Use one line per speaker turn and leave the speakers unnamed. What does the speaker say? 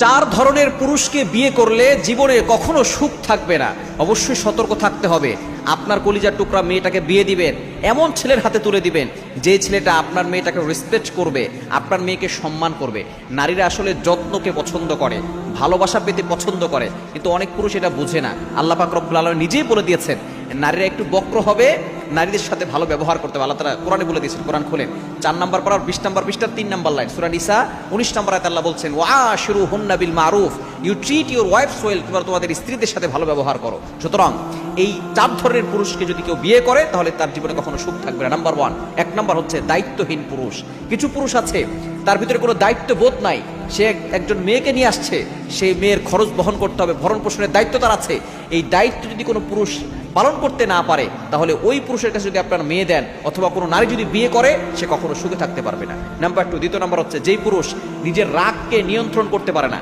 চার ধরনের পুরুষকে বিয়ে করলে জীবনে কখনো সুখ থাকবে না। অবশ্যই সতর্ক থাকতে হবে। আপনার কলিজার টুকরা মেয়েটাকে বিয়ে দিবেন, এমন ছেলের হাতে তুলে দিবেন যে ছেলেটা আপনার মেয়েটাকে রেসপেক্ট করবে, আপনার মেয়েকে সম্মান করবে। নারীরা আসলে যত্নকে পছন্দ করে, ভালোবাসা পেতে পছন্দ করে, কিন্তু অনেক পুরুষ এটা বুঝে না। আল্লাহ পাক রব্বুল আলামিন নিজেই বলে দিয়েছেন নারীরা একটু বক্র হবে, নারীদের সাথে ভালো ব্যবহার করতে হবে। আল্লাহ তাআলা কোরআনে বলে দিয়েছেন, কোরআন খোলেন 4 নম্বর পারার 20 নম্বর পৃষ্ঠার 3 নম্বর লাইন, সূরা নিসা 19 নম্বর আয়াতে আল্লাহ বলছেন ওয়াশিরুহুন্না বিল মারুফ, you treat your wives well, তোমরা তোমাদের স্ত্রীদের সাথে ভালো ব্যবহার করো। সুতরাং এই 4 ধরনের পুরুষকে যদি কেউ বিয়ে করে তাহলে তার জীবনে কখনো সুখ থাকবে না। নাম্বার 1, 1 নম্বর হচ্ছে দায়িত্বহীন পুরুষ। কিছু পুরুষ আছে তার ভিতরে কোনো দায়িত্ববোধ নাই। সে একজন মেয়েকে নিয়ে আসছে, সেই মেয়ের খরচ বহন করতে হবে, ভরণ পোষণের দায়িত্ব তার আছে। এই দায়িত্ব যদি কোনো পুরুষ পালন করতে না পারে তাহলে ওই পুরুষের কাছে যদি আপনার মেয়ে দেন অথবা কোনো নারী যদি বিয়ে করে সে কখনো সুখে থাকতে পারবে না। নাম্বার 2, দ্বিতীয় নাম্বার হচ্ছে যেই পুরুষ নিজের রাগকে নিয়ন্ত্রণ করতে পারে না।